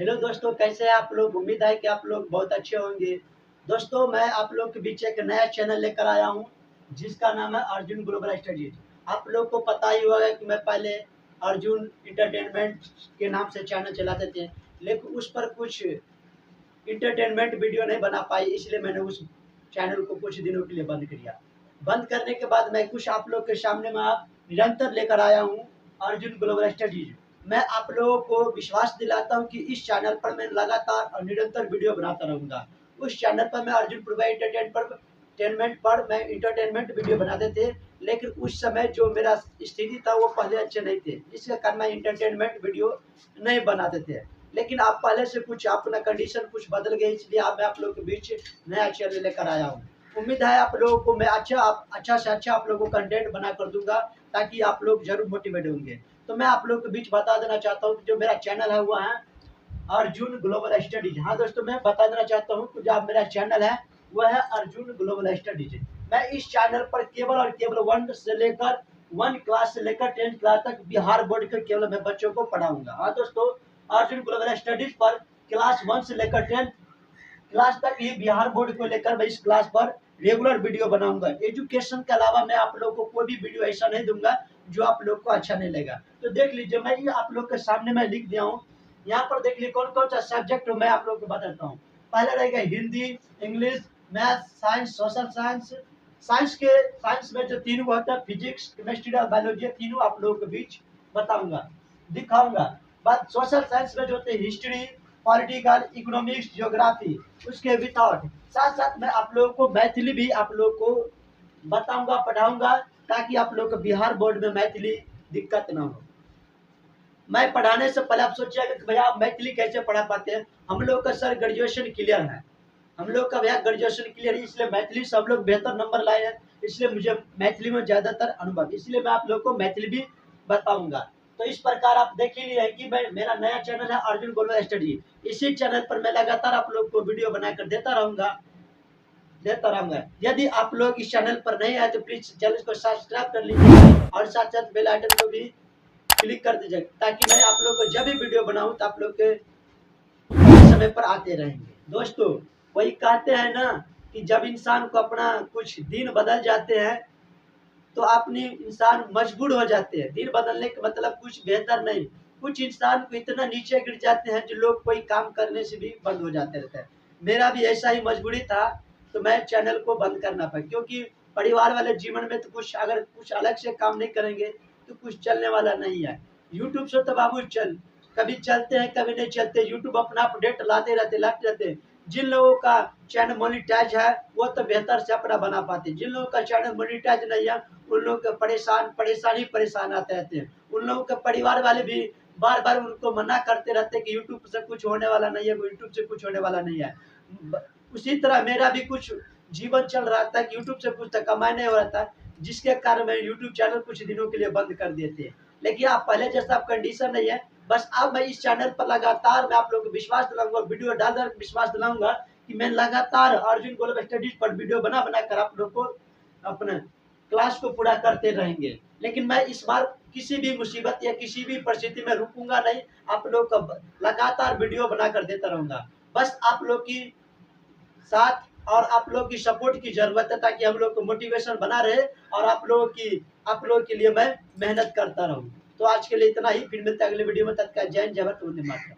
Hello दोस्तों, कैसे हैं आप लोग। उम्मीद है कि आप लोग बहुत अच्छे होंगे। दोस्तों, मैं आप लोग के बीच एक नया चैनल लेकर आया हूं जिसका नाम है अर्जुन ग्लोबल स्टडीज। आप लोग को पता ही होगा कि मैं पहले अर्जुन इंटरटेनमेंट के नाम से चैनल चलाते थे, लेकिन उस पर कुछ इंटरटेनमेंट वीडियो नहीं बना पाई, इसलिए मैंने उस चैनल को कुछ दिनों के लिए बंद किया। बंद करने के बाद मैं कुछ आप लोग के सामने में निरंतर लेकर आया हूँ अर्जुन ग्लोबल स्टडीज। मैं आप लोगों को विश्वास दिलाता हूँ कि इस चैनल पर मैं लगातार और निरंतर वीडियो बनाता रहूँगा। उस चैनल पर मैं अर्जुन पूर्वा एंटरटेनमेंट पर मैं इंटरटेनमेंट वीडियो बनाते थे, लेकिन उस समय जो मेरा स्थिति था वो पहले अच्छे नहीं थे, जिसके कारण मैं इंटरटेनमेंट वीडियो नहीं बनाते थे। लेकिन आप पहले से कुछ अपना कंडीशन कुछ बदल गई, इसलिए मैं आप लोगों के बीच नया चैनल लेकर आया हूँ। उम्मीद है आप लोगों को मैं अच्छा से अच्छा आप लोगों को कंटेंट बना कर दूंगा, ताकि आप लोग जरूर मोटिवेट होंगे। तो मैं आप लोगों के बीच बता देना चाहता हूँ कि जो मेरा चैनल है वो है अर्जुन ग्लोबल स्टडीज। हाँ दोस्तों, मैं बता देना चाहता हूँ कि जो मेरा चैनल है वह है अर्जुन ग्लोबल स्टडीज। मैं इस चैनल पर केवल और केवल 1 क्लास से लेकर 10 क्लास तक बिहार बोर्ड के केवल मैं बच्चों को पढ़ाऊंगा। हाँ दोस्तों, अर्जुन ग्लोबल स्टडीज पर क्लास 1 से लेकर 10 क्लास तक ये बिहार बोर्ड को लेकर मैं इस क्लास पर रेगुलर वीडियो बनाऊंगा। एजुकेशन के अलावा मैं आप लोगों को कोई भी वीडियो ऐसा नहीं दूंगा जो आप लोग को अच्छा नहीं लगेगा। तो देख लीजिए, मैं ये आप लोग के सामने मैं लिख दिया हूँ। यहाँ पर देख लीजिए कौन कौन सा सब्जेक्ट मैं आप लोग को बताता हूँ। पहले रहेगा Hindi, English, math, science, social science. Science में जो तीनों होता है, फिजिक्स, केमिस्ट्री और बायोलॉजी, तीनों आप लोगों के बीच बताऊंगा, दिखाऊंगा। बात सोशल साइंस में जो होते हैं हिस्ट्री, पॉलिटिकल, इकोनॉमिक्स, ज्योग्राफी, उसके विदाउट साथ साथ मैं आप लोगों को मैथिली भी आप लोग को बताऊंगा, पढ़ाऊंगा, ताकि आप लोग को बिहार बोर्ड में मैथिली दिक्कत ना हो। मैं पढ़ाने से पहले आप सोचिएगा कि भैया आप मैथिली कैसे पढ़ा पाते हैं। हम लोग का सर ग्रेजुएशन क्लियर है, हम लोग का भैया ग्रेजुएशन क्लियर है, इसलिए मैथिली सब लोग बेहतर नंबर लाए हैं, इसलिए मुझे मैथिली में ज़्यादातर अनुभव, इसलिए मैं आप लोग को मैथिली भी बताऊंगा। तो इस प्रकार आप देख ही लिए कि मैं मेरा नया चैनल है अर्जुन ग्लोबल स्टडी। इसी चैनल पर मैं लगातार आप लोग को वीडियो बनाकर देता रहूंगा। यदि आप लोग इस चैनल पर नहीं आए तो प्लीज चैनल को सब्सक्राइब कर लीजिए और साथ साथ बेल आइकन को भी क्लिक कर दीजिए, ताकि मैं आप लोग को जब भी वीडियो बनाऊं तो आप लोग के समय पर आते रहेंगे। दोस्तों, वही कहते हैं ना कि जब इंसान को अपना कुछ दिन बदल जाते हैं तो अपनी इंसान मजबूर हो जाते हैं। दिन बदलने का मतलब कुछ बेहतर नहीं, कुछ इंसान को इतना नीचे गिर जाते हैं जो लोग कोई काम करने से भी बंद हो जाते रहते हैं। मेरा भी ऐसा ही मजबूरी था, तो मैं चैनल को बंद करना पड़ा, क्योंकि परिवार वाले जीवन में तो कुछ अगर कुछ अलग से काम नहीं करेंगे तो कुछ चलने वाला नहीं है। यूट्यूब से तो बाबू कभी चलते हैं कभी नहीं चलते। यूट्यूब अपना अपडेट लाते रहते। जिन लोगों का चैनल मोनिटाइज है वो तो बेहतर से अपना बना पाते, जिन लोगों का चैनल मोनिटाइज नहीं है उन लोगों के परेशान आते रहते हैं। उन लोगों के परिवार वाले भी बार बार उनको मना करते रहते हैं कि यूट्यूब से कुछ होने वाला नहीं है, यूट्यूब से कुछ होने वाला नहीं है। उसी तरह मेरा भी कुछ जीवन चल रहा था कि यूट्यूब से कुछ कमाई नहीं हो रहा था, जिसके कारण मैं यूट्यूब चैनल कुछ दिनों के लिए बंद कर दिए थे। लेकिन आप पहले जैसा आप कंडीशन नहीं है। बस अब मैं इस चैनल पर लगातार मैं आप लोगों को विश्वास दिलाऊंगा, वीडियो डालकर विश्वास दिलाऊंगा कि मैं लगातार अर्जुन ग्लोबल स्टडीज पर वीडियो बना कर आप लोग को अपने क्लास को पूरा करते रहेंगे। लेकिन मैं इस बार किसी भी मुसीबत या किसी भी परिस्थिति में रुकूंगा नहीं, आप लोग को लगातार वीडियो बनाकर देता रहूंगा। बस आप लोग की साथ और आप लोग की सपोर्ट की जरूरत है, ताकि हम लोग को मोटिवेशन बना रहे और आप लोगों के लिए मैं मेहनत करता रहूं। तो आज के लिए इतना ही, फिर मिलते हैं अगले वीडियो में। तत्काल जय हिंद, जय भारत, वंदे मातरम।